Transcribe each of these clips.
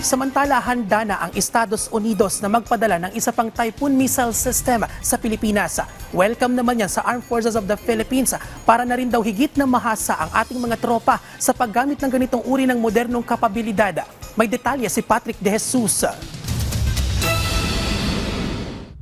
Samantala, handa na ang Estados Unidos na magpadala ng isa pang Typhoon missile system sa Pilipinas. Welcome naman yan sa Armed Forces of the Philippines para na rin daw higit na mahasa ang ating mga tropa sa paggamit ng ganitong uri ng modernong kapabilidad. May detalye si Patrick De Jesus.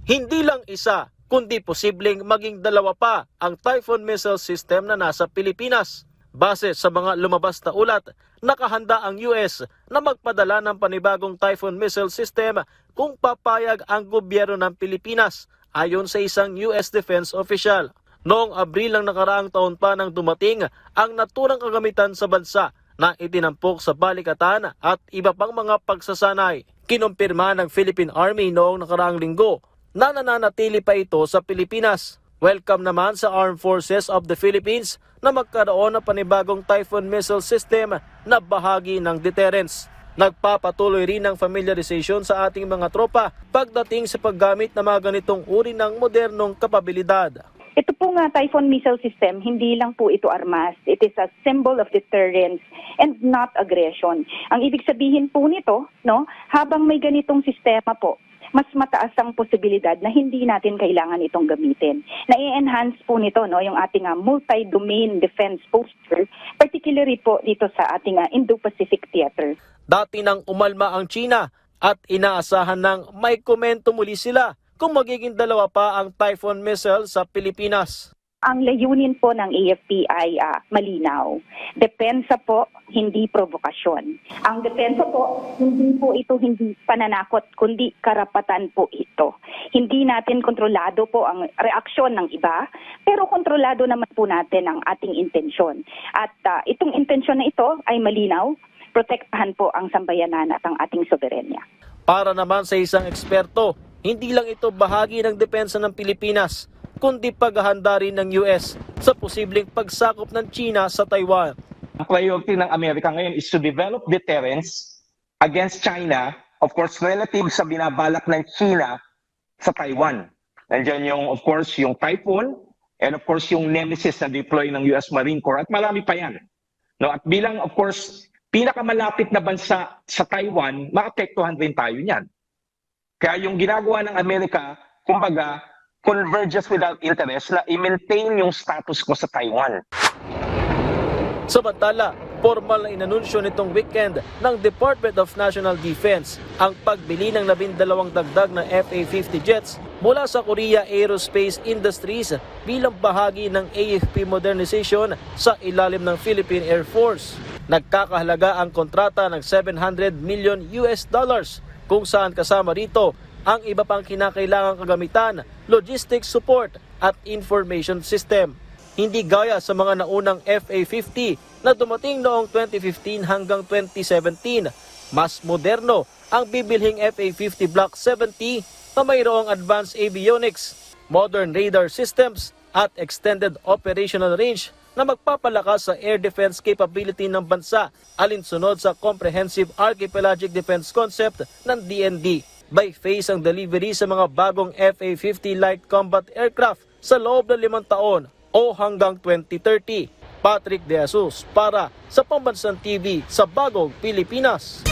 Hindi lang isa, kundi posibleng maging dalawa pa ang Typhoon missile system na nasa Pilipinas. Base sa mga lumabas na ulat, nakahanda ang US na magpadala ng panibagong Typhoon missile system kung papayag ang gobyerno ng Pilipinas, ayon sa isang US defense official. Noong Abril ng nakaraang taon pa nang dumating ang naturang kagamitan sa bansa na itinampok sa balikatan at iba pang mga pagsasanay. Kinumpirma ng Philippine Army noong nakaraang linggo na nananatili pa ito sa Pilipinas. Welcome naman sa Armed Forces of the Philippines na magkaroon ng panibagong Typhoon missile system na bahagi ng deterrence. Nagpapatuloy rin ang familiarization sa ating mga tropa pagdating sa paggamit ng mga ganitong uri ng modernong kapabilidad. Ito pong Typhoon missile system, hindi lang po ito armas. It is a symbol of deterrence and not aggression. Ang ibig sabihin po nito, habang may ganitong sistema po, mas mataas ang posibilidad na hindi natin kailangan itong gamitin. Na-enhance po nito yung ating multi-domain defense posture, particularly po dito sa ating Indo-Pacific Theater. Dati nang umalma ang China at inaasahan ng may komento muli sila kung magiging dalawa pa ang Typhoon missile sa Pilipinas. Ang layunin po ng AFP ay malinaw. Depensa po, hindi provokasyon. Ang depensa po, hindi pananakot, kundi karapatan po ito. Hindi natin kontrolado po ang reaksyon ng iba, pero kontrolado naman po natin ang ating intensyon. At itong intensyon na ito ay malinaw, protektahan po ang sambayanan at ang ating soberenya. Para naman sa isang eksperto, hindi lang ito bahagi ng depensa ng Pilipinas, kundi paghahanda rin ng US sa posibleng pagsakop ng China sa Taiwan. Ang priority ng Amerika ngayon is to develop deterrence against China, of course, relative sa binabalak ng China sa Taiwan. Nandiyan of course, yung Typhoon, and of course, yung Nemesis na deploy ng US Marine Corps, at marami pa yan. At bilang, of course, pinakamalapit na bansa sa Taiwan, maapektuhan rin tayo niyan. Kaya yung ginagawa ng Amerika, kumbaga, converges without interest na i-maintain yung status quo sa Taiwan. Samantala, formal na inanunsyo nitong weekend ng Department of National Defense ang pagbili ng 12 dagdag na FA-50 jets mula sa Korea Aerospace Industries bilang bahagi ng AFP modernization sa ilalim ng Philippine Air Force. Nagkakahalaga ang kontrata ng $700 million kung saan kasama rito ang iba pang kinakailangang kagamitan, logistics support at information system. Hindi gaya sa mga naunang FA-50 na dumating noong 2015 hanggang 2017. Mas moderno ang bibilhing FA-50 Block 70 na mayroong advanced avionics, modern radar systems at extended operational range na magpapalakas sa air defense capability ng bansa alinsunod sa Comprehensive Archipelagic Defense Concept ng DND. By phase ang delivery sa mga bagong FA-50 light combat aircraft sa loob ng 5 taon o hanggang 2030. Patrick De Jesus para sa Pambansang TV sa Bagong Pilipinas.